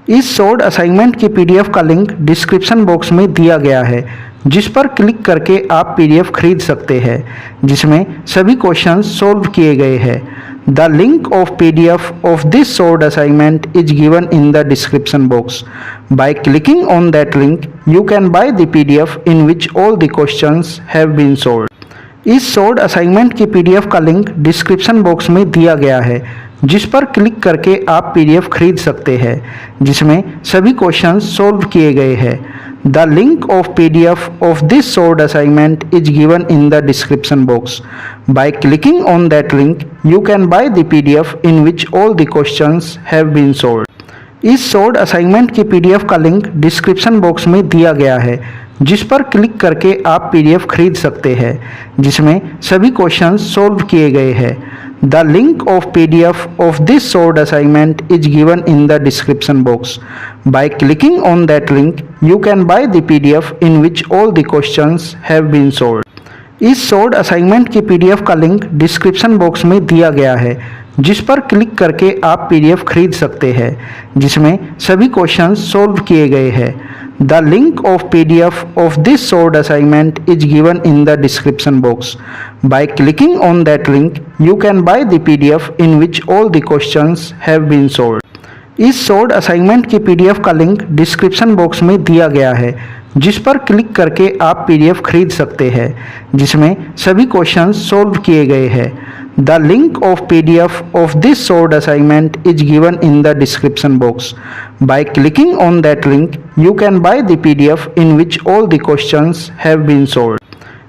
इस short assignment की PDF का लिंक डिस्क्रिप्शन बॉक्स में दिया गया है, जिस पर क्लिक करके आप पीडीएफ खरीद सकते हैं, जिसमें सभी क्वेश्चंस सॉल्व किए गए हैं। The link of PDF of this short assignment is given in the description box. By clicking on that link you can buy the PDF in which all the questions have been solved. इस short assignment की PDF का link description box में दिया गया है, जिस पर click करके आप पीडीएफ खरीद सकते हैं, जिसमें सभी क्वेश्चंस सॉल्व किए गए हैं। The link of PDF of this short assignment is given in the description box. By clicking on that link you can buy the PDF in which all the questions have been solved. इस short assignment की PDF का link description box में दिया गया है, जिस पर click करके आप पीडीएफ खरीद सकते हैं, जिसमें सभी क्वेश्चंस सॉल्व किए गए हैं। The link of PDF of this short assignment is given in the description box. By clicking on that link you can buy the PDF in which all the questions have been solved. इस short assignment की PDF का link description box में दिया गया है, जिस पर click करके आप पीडीएफ खरीद सकते हैं, जिसमें सभी क्वेश्चंस सॉल्व किए गए हैं। The link of PDF of this short assignment is given in the description box. By clicking on that link you can buy the PDF in which all the questions have been solved. इस short assignment की PDF का link description box में दिया गया है, जिस पर click करके आप पीडीएफ खरीद सकते हैं, जिसमें सभी क्वेश्चंस सॉल्व किए गए हैं। The link of PDF of this short assignment is given in the description box. By clicking on that link you can buy the PDF in which all the questions have been solved.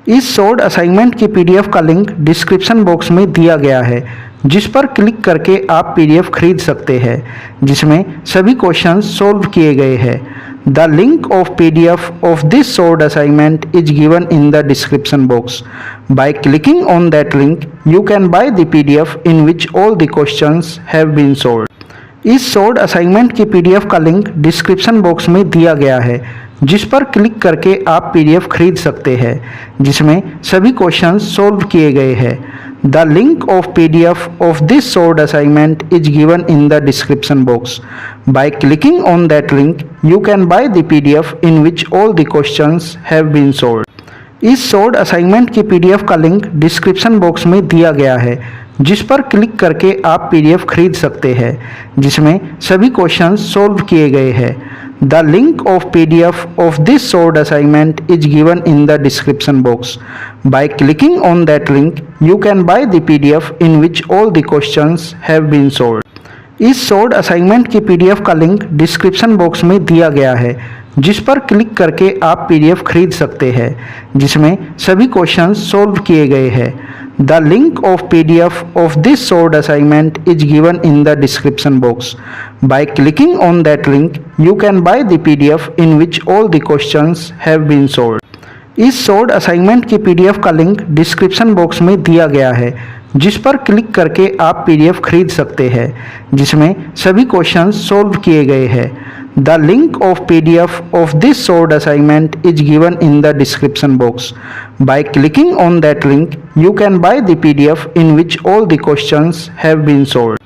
इस short assignment की PDF का link description box में दिया गया है, जिस पर click करके आप पीडीएफ खरीद सकते हैं, जिसमें सभी क्वेश्चंस सॉल्व किए गए हैं। The link of PDF of this short assignment is given in the description box. By clicking on that link you can buy the PDF in which all the questions have been solved. इस short assignment की PDF का link description box में दिया गया है, जिस पर click करके आप पीडीएफ खरीद सकते हैं, जिसमें सभी क्वेश्चंस सॉल्व किए गए हैं। The link of PDF of this short assignment is given in the description box. By clicking on that link you can buy the PDF in which all the questions have been solved. इस short assignment की PDF का link description box में दिया गया है, जिस पर click करके आप पीडीएफ खरीद सकते हैं, जिसमें सभी क्वेश्चंस सॉल्व किए गए हैं। The link of PDF of this short assignment is given in the description box. By clicking on that link you can buy the PDF in which all the questions have been solved. इस short assignment की PDF का link description box में दिया गया है, जिस पर click करके आप पीडीएफ खरीद सकते हैं, जिसमें सभी क्वेश्चंस सॉल्व किए गए हैं। The link of PDF of this short assignment is given in the description box. By clicking on that link you can buy the PDF in which all the questions have been solved. इस short assignment की PDF का link description box में दिया गया है, जिस पर click करके आप पीडीएफ खरीद सकते हैं, जिसमें सभी क्वेश्चंस सॉल्व किए गए हैं। The link of PDF of this short assignment is given in the description box. By clicking on that link you can buy the PDF in which all the questions have been solved.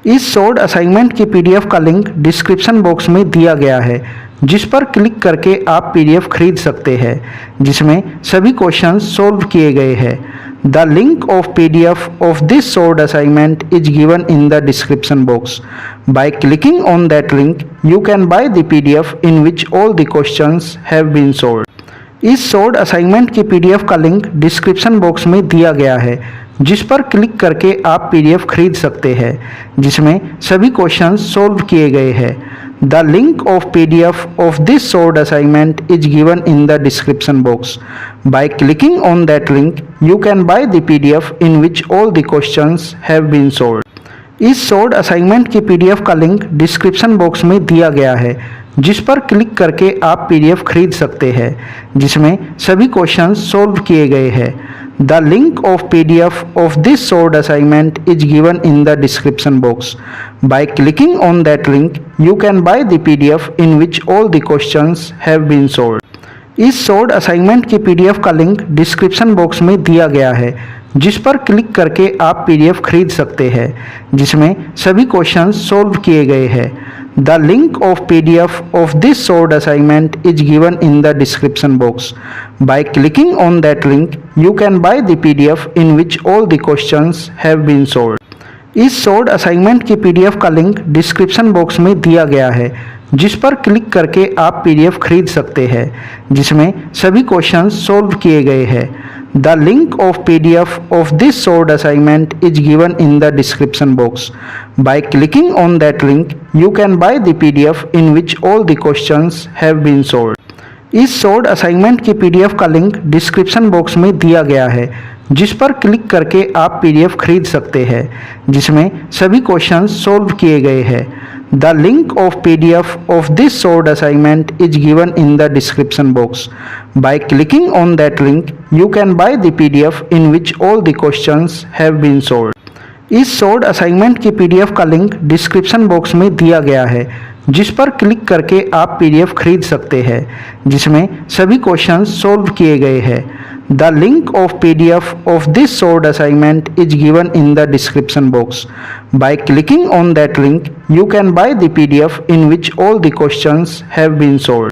इस short assignment की PDF का link description box में दिया गया है, जिस पर click करके आप पीडीएफ खरीद सकते हैं, जिसमें सभी क्वेश्चंस सॉल्व किए गए हैं। The link of PDF of this short assignment is given in the description box. By clicking on that link you can buy the PDF in which all the questions have been solved. इस short assignment की PDF का link description box में दिया गया है, जिस पर click करके आप पीडीएफ खरीद सकते हैं, जिसमें सभी क्वेश्चंस सॉल्व किए गए हैं। The link of PDF of this short assignment is given in the description box. By clicking on that link you can buy the PDF in which all the questions have been solved. इस short assignment की PDF का link description box में दिया गया है, जिस पर click करके आप पीडीएफ खरीद सकते हैं, जिसमें सभी क्वेश्चंस सॉल्व किए गए हैं। The link of PDF of this short assignment is given in the description box. By clicking on that link you can buy the PDF in which all the questions have been solved. इस short assignment की PDF का link description box में दिया गया है, जिस पर click करके आप पीडीएफ खरीद सकते हैं, जिसमें सभी क्वेश्चंस सॉल्व किए गए हैं। The link of PDF of this solved assignment is given in the description box. By clicking on that link, you can buy the PDF in which all the questions have been solved. इस solved assignment की PDF का link description box में दिया गया है, जिस पर click करके आप पीडीएफ खरीद सकते हैं, जिसमें सभी क्वेश्चंस सॉल्व किए गए हैं। The link of PDF of this solved assignment is given in the description box. By clicking on that link, you can buy the PDF in which all the questions have been solved. इस solved assignment की PDF का link description box में दिया गया है, जिस पर click करके आप पीडीएफ खरीद सकते हैं, जिसमें सभी क्वेश्चंस सॉल्व किए गए हैं। The link of PDF of this solved assignment is given in the description box. By clicking on that link, you can buy the PDF in which all the questions have been solved. इस solved assignment की PDF का link description box में दिया गया है, जिस पर click करके आप पीडीएफ खरीद सकते हैं, जिसमें सभी क्वेश्चंस सॉल्व किए गए हैं। The link of PDF of this solved assignment is given in the description box. By clicking on that link, you can buy the PDF in which all the questions have been solved.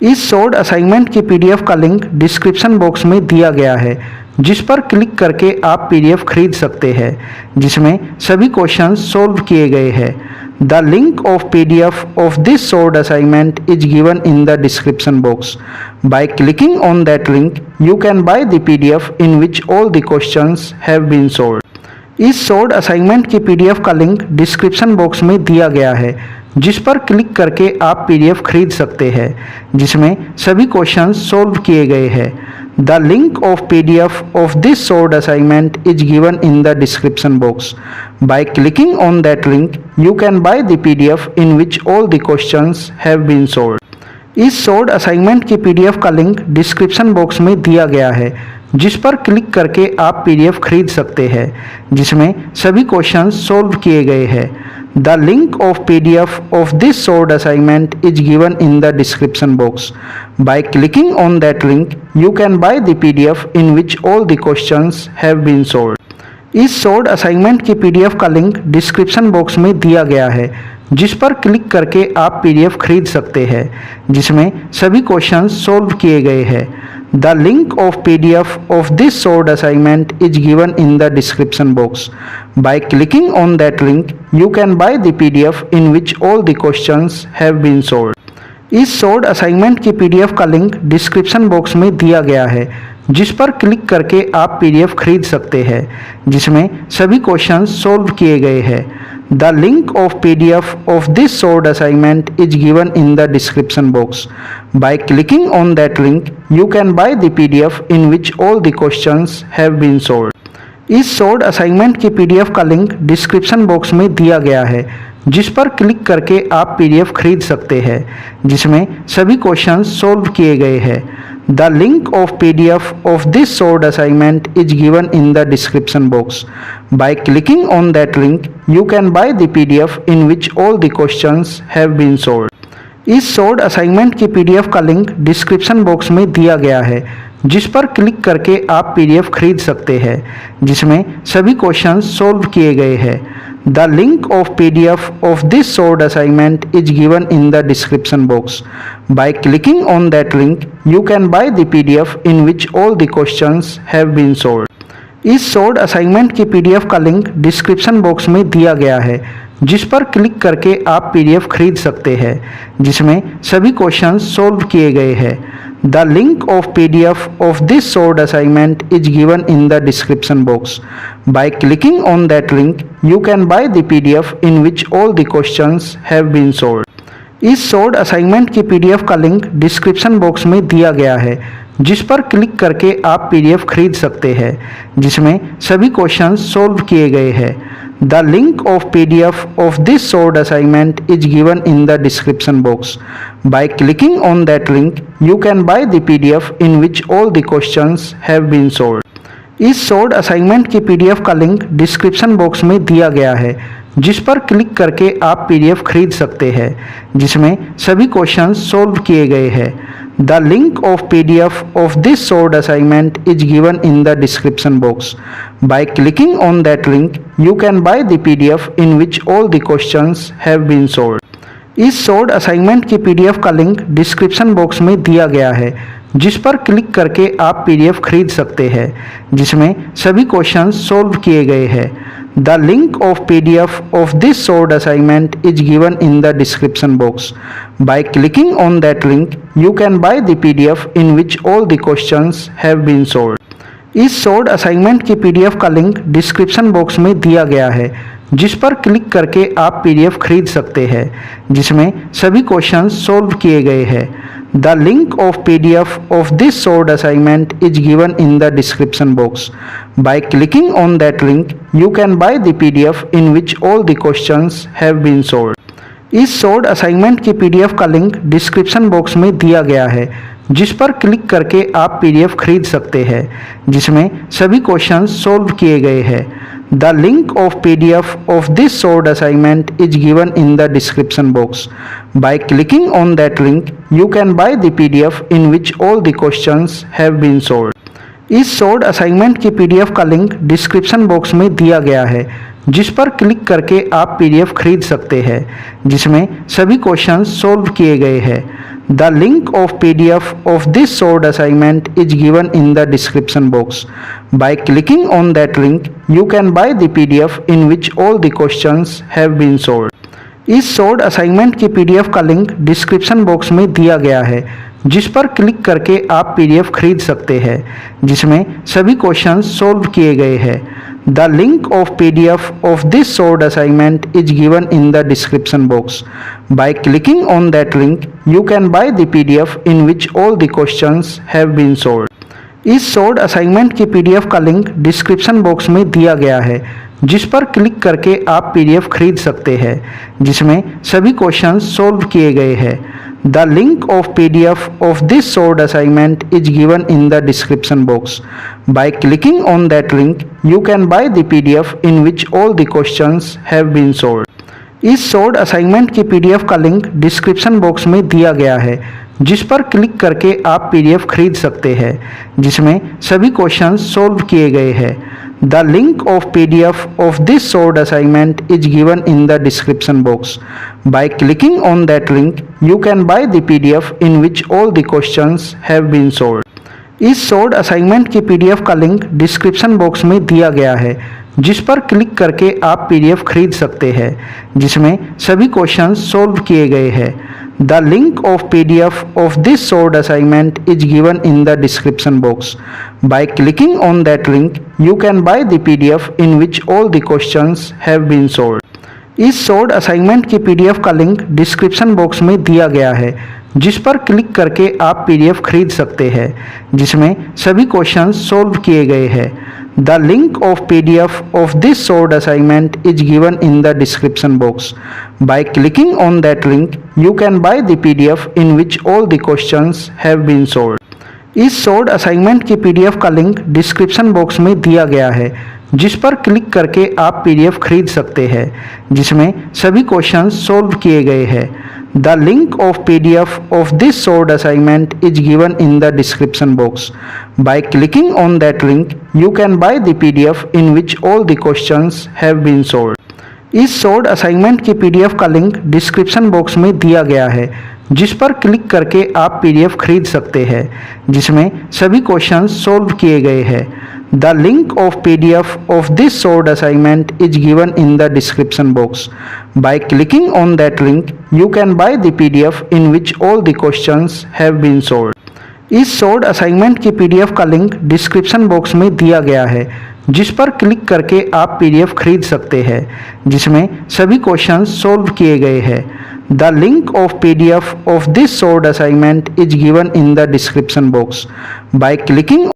इस solved assignment की PDF का link description box में दिया गया है, जिस पर click करके आप पीडीएफ खरीद सकते हैं, जिसमें सभी क्वेश्चंस सॉल्व किए गए हैं। The link of PDF of this solved assignment is given in the description box. By clicking on that link, you can buy the PDF in which all the questions have been solved. इस solved assignment की PDF का link description box में दिया गया है, जिस पर click करके आप पीडीएफ खरीद सकते हैं, जिसमें सभी क्वेश्चंस सॉल्व किए गए हैं। The link of PDF of this solved assignment is given in the description box. By clicking on that link, you can buy the PDF in which all the questions have been solved. इस solved assignment की PDF का link description box में दिया गया है, जिस पर click करके आप पीडीएफ खरीद सकते हैं, जिसमें सभी क्वेश्चंस सॉल्व किए गए हैं। The link of PDF of this solved assignment is given in the description box. By clicking on that link, you can buy the PDF in which all the questions have been solved. इस solved assignment की PDF का link description box में दिया गया है, जिस पर click करके आप पीडीएफ खरीद सकते हैं, जिसमें सभी क्वेश्चंस सॉल्व किए गए हैं। The link of PDF of this solved assignment is given in the description box. By clicking on that link, you can buy the PDF in which all the questions have been solved. इस solved assignment की PDF का link description box में दिया गया है, जिस पर click करके आप पीडीएफ खरीद सकते हैं, जिसमें सभी क्वेश्चंस सॉल्व किए गए हैं। The link of PDF of this solved assignment is given in the description box. By clicking on that link, you can buy the PDF in which all the questions have been solved. इस solved assignment की PDF का link description box में दिया गया है, जिस पर click करके आप पीडीएफ खरीद सकते हैं, जिसमें सभी क्वेश्चंस सॉल्व किए गए हैं। The link of PDF of this solved assignment is given in the description box. By clicking on that link, you can buy the PDF in which all the questions have been solved. इस solved assignment की PDF का link description box में दिया गया है, जिस पर click करके आप पीडीएफ खरीद सकते हैं, जिसमें सभी क्वेश्चंस सॉल्व किए गए हैं। The link of PDF of this solved assignment is given in the description box. By clicking on that link, you can buy the PDF in which all the questions have been solved. इस solved assignment की PDF का link description box में दिया गया है, जिस पर click करके आप पीडीएफ खरीद सकते हैं, जिसमें सभी क्वेश्चंस सॉल्व किए गए हैं। The link of PDF of this solved assignment is given in the description box. By clicking on that link, you can buy the PDF in which all the questions have been solved. इस solved assignment की PDF का link description box में दिया गया है, जिस पर click करके आप पीडीएफ खरीद सकते हैं, जिसमें सभी क्वेश्चंस सॉल्व किए गए हैं। The link of PDF of this solved assignment is given in the description box. By clicking on that link, you can buy the PDF in which all the questions have been solved. इस solved assignment की PDF का link description box में दिया गया है, जिस पर click करके आप पीडीएफ खरीद सकते हैं, जिसमें सभी क्वेश्चंस सॉल्व किए गए हैं। The link of PDF of this solved assignment is given in the description box. By clicking on that link, you can buy the PDF in which all the questions have been solved. इस short assignment की PDF का link description box में दिया गया है, जिस पर click करके आप पीडीएफ खरीद सकते हैं, जिसमें सभी क्वेश्चंस सॉल्व किए गए हैं। The link of PDF of this short assignment is given in the description box. By clicking on that link you can buy the PDF in which all the questions have been solved. इस short assignment की PDF का link description box में दिया गया है, जिस पर click करके आप पीडीएफ खरीद सकते हैं, जिसमें सभी क्वेश्चंस सॉल्व किए गए हैं। The link of PDF of this short assignment is given in the description box. By clicking on that link you can buy the PDF in which all the questions have been solved. इस short assignment की PDF का link description box में दिया गया है, जिस पर click करके आप पीडीएफ खरीद सकते हैं, जिसमें सभी क्वेश्चंस सॉल्व किए गए हैं। The link of PDF of this short assignment is given in the description box. By clicking on that link you can buy the PDF in which all the questions have been solved. इस short assignment की PDF का link description box में दिया गया है, जिस पर click करके आप पीडीएफ खरीद सकते हैं, जिसमें सभी क्वेश्चंस सॉल्व किए गए हैं। The link of PDF of this short assignment is given in the description box. By clicking on that link, you can buy the PDF in which all the questions have been solved. इस short assignment की PDF का link description box में दिया गया है, जिस पर click करके आप पीडीएफ खरीद सकते हैं, जिसमें सभी क्वेश्चंस सॉल्व किए गए हैं। The link of PDF of this short assignment is given in the description box. By clicking on that link, you can buy the PDF in which all the questions have been solved. इस short assignment की PDF का link description box में दिया गया है, जिस पर click करके आप पीडीएफ खरीद सकते हैं, जिसमें सभी क्वेश्चंस सॉल्व किए गए हैं। The link of PDF of this short assignment is given in the description box. By clicking on that link, you can buy the PDF in which all the questions have been solved. इस short assignment की PDF का link description box में दिया गया है, जिस पर click करके आप पीडीएफ खरीद सकते हैं, जिसमें सभी क्वेश्चंस सॉल्व किए गए हैं। The link of PDF of this short assignment is given in the description box. By clicking on that link, you can buy the PDF in which all the questions have been solved. इस short assignment की PDF का link description box में दिया गया है, जिस पर click करके आप पीडीएफ खरीद सकते हैं, जिसमें सभी क्वेश्चंस सॉल्व किए गए हैं। The link of PDF of this short assignment is given in the description box. By clicking on that link, you can buy the PDF in which all the questions have been solved. इस short assignment की PDF का link description box में दिया गया है, जिस पर click करके आप पीडीएफ खरीद सकते हैं, जिसमें सभी क्वेश्चंस सॉल्व किए गए हैं। The link of PDF of this short assignment is given in the description box. By clicking on that link, you can buy the PDF in which all the questions have been solved. इस short assignment की PDF का link description box में दिया गया है, जिस पर click करके आप पीडीएफ खरीद सकते हैं, जिसमें सभी क्वेश्चंस सॉल्व किए गए हैं। The link of PDF of this short assignment is given in the description box. By clicking on that link, you can buy the PDF in which all the questions have been solved. इस short assignment की PDF का link description box में दिया गया है, जिस पर click करके आप पीडीएफ खरीद सकते हैं, जिसमें सभी क्वेश्चंस सॉल्व किए गए हैं। The link of PDF of this short assignment is given in the description box. By clicking on that link, you can buy the PDF in which all the questions have been solved. इस short assignment की PDF का link description box में दिया गया है, जिस पर click करके आप पीडीएफ खरीद सकते हैं, जिसमें सभी क्वेश्चंस सॉल्व किए गए हैं। The link of PDF of this short assignment is given in the description box. By clicking